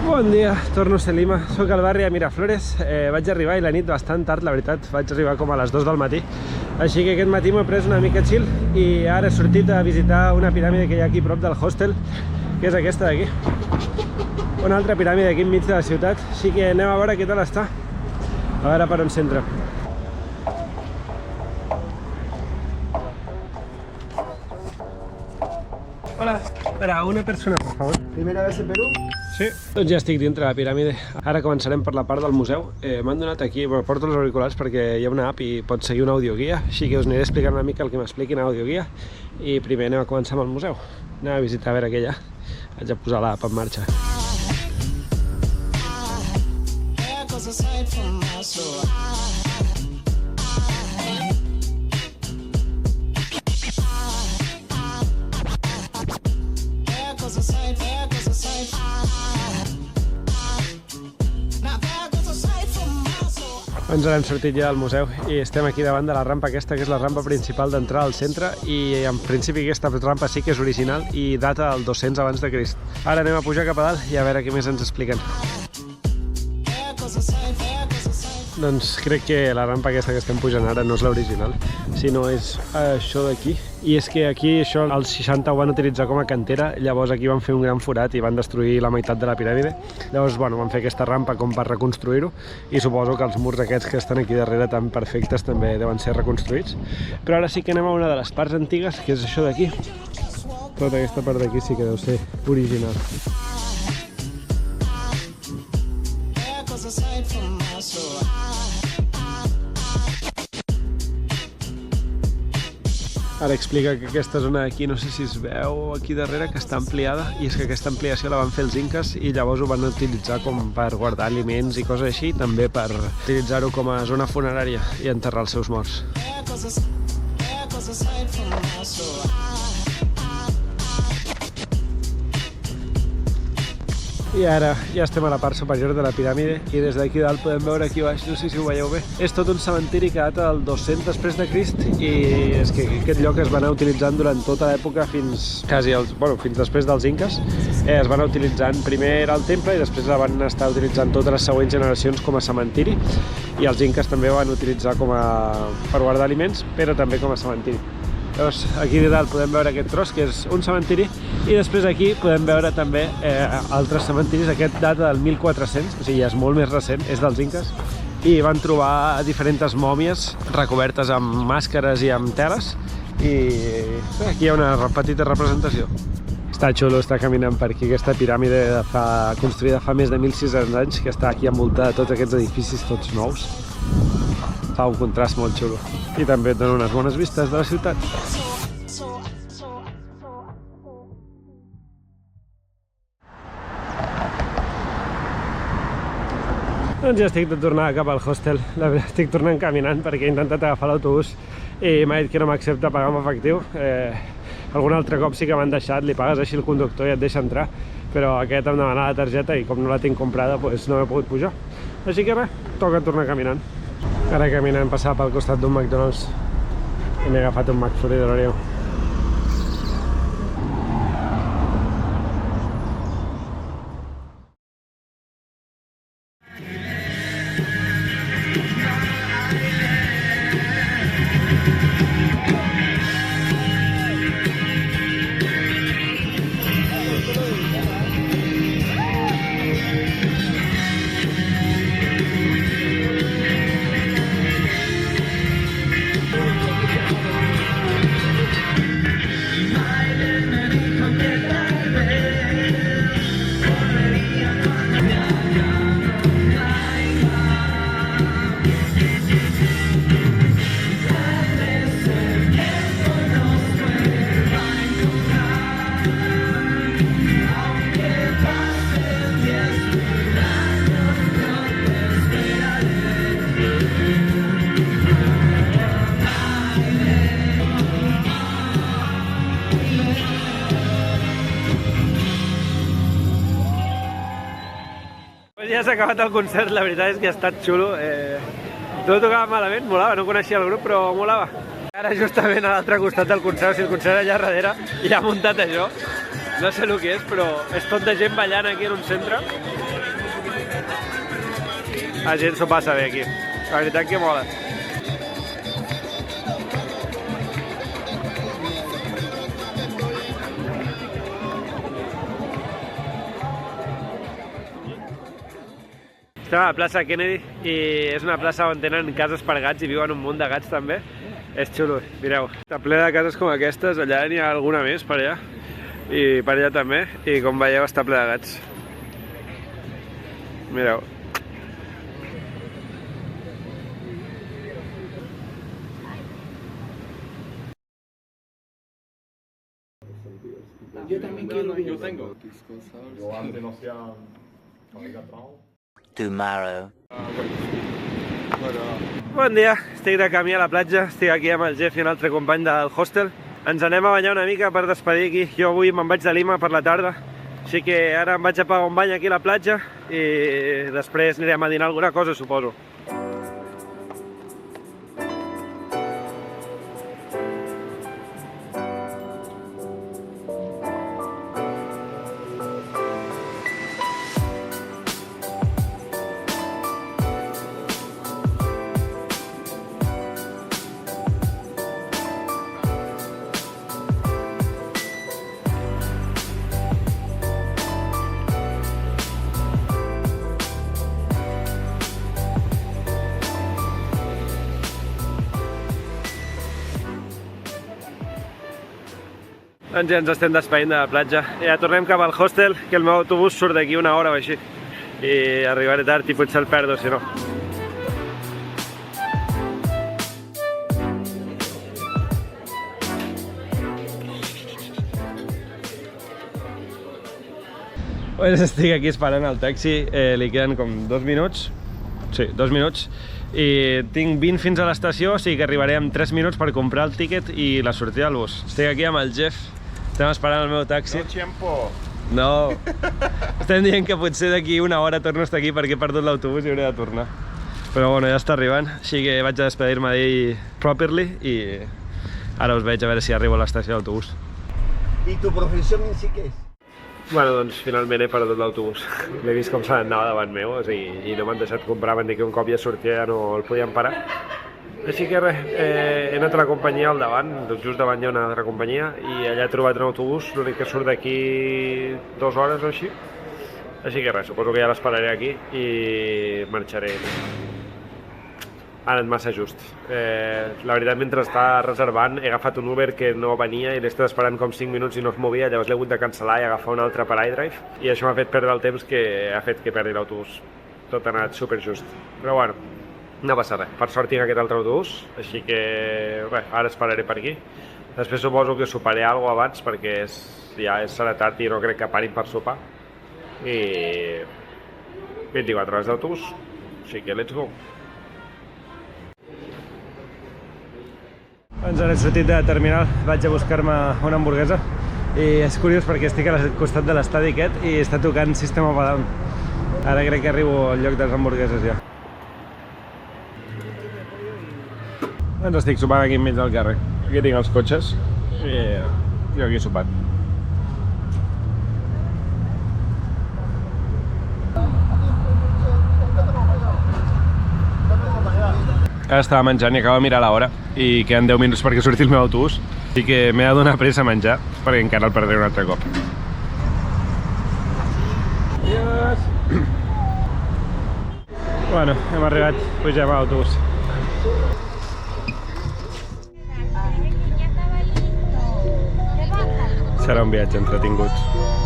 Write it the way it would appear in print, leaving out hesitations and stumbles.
Bon dia, torno a ser Lima. Soc al barri de Miraflores. Vaig arribar i la nit bastant tard, la veritat. Vaig arribar com a les 2 del matí. Així que aquest matí m'he pres una mica chill i ara he sortit a visitar una piràmide que hi ha aquí prop del hostel, que és aquesta d'aquí. Una altra piràmide aquí enmig de la ciutat. Així que anem a veure què tal està. A veure per on s'entra. Hola, para una persona, por favor. ¿Primera vez en Perú? Sí. Doncs ja estic dintre la piràmide. Ara començarem per la part del museu. M'han donat aquí, porto els auriculars perquè hi ha una app i pots seguir una audioguia, així que us aniré explicant una mica el que m'expliqui una audioguia. I primer anem a començar amb el museu. Anem a visitar a veure què hi ha. Haig de posar l'app en marxa. Ens hem sortit ja del museu i estem aquí davant de la rampa aquesta, que és la rampa principal d'entrar al centre, i en principi aquesta rampa sí que és original i data del 200 abans de Crist. Ara anem a pujar cap a dalt i a veure què més ens expliquen. Doncs crec que la rampa aquesta que estem pujant ara no és l'original, sinó és això d'aquí. I és que aquí això als 60 ho van utilitzar com a cantera, llavors aquí van fer un gran forat i van destruir la meitat de la piràmide. Llavors, bueno, van fer aquesta rampa com per reconstruir-ho i suposo que els murs aquests que estan aquí darrere tan perfectes també deuen ser reconstruïts. Però ara sí que anem a una de les parts antigues, que és això d'aquí. Tota aquesta part d'aquí sí que deu ser original. Ara explica que aquesta zona d'aquí, no sé si es veu aquí darrere, que està ampliada, i és que aquesta ampliació la van fer els inques i llavors ho van utilitzar com per guardar aliments i coses així, també per utilitzar-ho com a zona funerària i enterrar els seus morts. I ara ja estem a la part superior de la piràmide i des d'aquí dalt podem veure aquí baix, no sé si ho veieu bé. És tot un cementiri que data del 200 després de Crist i és que aquest lloc es va anar utilitzant durant tota l'època fins després dels inques. Es van anar utilitzant, primer era el temple i després la van estar utilitzant totes les següents generacions com a cementiri, i els inques també van utilitzar per guardar aliments, però també com a cementiri. Llavors, aquí de dalt podem veure aquest tros, que és un cementiri, i després aquí podem veure també altres cementiris. Aquest data del 1400, o sigui, ja és molt més recent, és dels inques, i van trobar diferents mòmies recobertes amb màscares i amb teles, i aquí hi ha una petita representació. Està xulo estar caminant per aquí, aquesta piràmide construïda fa més de 1.600 anys, que està aquí envoltada de tots aquests edificis tots nous. Fa un contrast molt xulo i també et dona unes bones vistes de la ciutat. Doncs ja estic de tornada cap al hostel. La veritat, estic tornant caminant perquè he intentat agafar l'autobús i m'ha dit que no m'accepta pagar amb efectiu. Algun altre cop sí que m'han deixat, li pagues així al conductor i et deixa entrar, però aquest em demana la targeta i com no la tinc comprada doncs no he pogut pujar. Així que res, toca tornar caminant. Ara caminant passar pel costat d'un McDonald's i m'he agafat un McFlurry de l'Oreo. Ja s'ha acabat el concert, la veritat és que ha estat xulo. No tocava malament, molava, no coneixia el grup, però molava. Ara justament a l'altre costat del concert, o sigui, el concert allà darrere, i ha muntat això. No sé el que és, però és tot de gent ballant aquí en un centre. La gent s'ho passa bé aquí. La veritat que mola. Estem a la plaça Kennedy i és una plaça on tenen cases per gats i viuen un munt de gats també. És xulo, mireu. Està ple de cases com aquestes, allà n'hi ha alguna més per allà i per allà també, i com veieu està ple de gats. Mireu. Yo también quiero. Yo tengo. Yo antes no hacía Tomorrow. Bon dia, estic de camí a la platja, estic aquí amb el Jeff i un altre company del hostel. Ens anem a banyar una mica per despedir aquí. Jo avui me'n vaig de Lima per la tarda, així que ara em vaig a pagar un bany aquí a la platja i després anirem a dinar alguna cosa, suposo. Doncs ja ens estem despedint de la platja. Ja tornem cap al hostel, que el meu autobús surt d'aquí una hora o així. I arribaré tard i potser el perdo, si no. Pues estic aquí esperant el taxi, li queden com 2 minuts. Sí, 2 minuts. I tinc 20 fins a l'estació, o sigui que arribaré en 3 minuts per comprar el tíquet i la sortida del bus. Estic aquí amb el Jeff. Estem esperant el meu taxi. No tiempo. No. Estem dient que potser d'aquí una hora torno a estar aquí perquè he perdut l'autobús i hauré de tornar. Però bueno, ja està arribant, així que vaig a despedir-me d'ell properly i ara us veig a veure si arribo a l'estació d'autobús. ¿Y tu profesión en sí qué es? Bueno, doncs finalment he perdut l'autobús. L'he vist com se n'anava davant meu, o sigui, i no m'han deixat comprar, van dir que un cop ja sortia ja no el podien parar. Així que res, he anat a la companyia al davant, just davant hi ha una altra companyia, i allà he trobat un autobús, l'únic que surt d'aquí 2 hores o així. Així que res, suposo que ja l'esperaré aquí i marxaré. Ha anat massa just. La veritat, mentre estava reservant, he agafat un Uber que no venia i l'he estat esperant com 5 minuts i no es movia, llavors l'he hagut de cancel·lar i agafar un altre per iDrive, i això m'ha fet perdre el temps que ha fet que perdi l'autobús. Tot ha anat superjust. Però bueno, no passa res. Per sort tinc aquest altre autobús, així que res, ara esperaré per aquí. Després suposo que soparé alguna cosa abans perquè ja serà tard i no crec que parin per sopar. I 24 hores d'autobús, així que let's go. Doncs ara he sortit de terminal, vaig a buscar-me una hamburguesa i és curiós perquè estic al costat de l'estadi aquest i està tocant System of a Down. Ara crec que arribo al lloc de les hamburgueses ja. Doncs estic sopant aquí enmig del carrer. Aquí tinc els cotxes i jo aquí sopant. Ara estava menjant i acabo de mirar l'hora i queden 10 minuts perquè surti el meu autobús, així que m'he de donar pressa a menjar perquè encara el perdré un altre cop. Adiós! Bueno, hem arribat, pugem a l'autobús. Serà un viatge entretingut.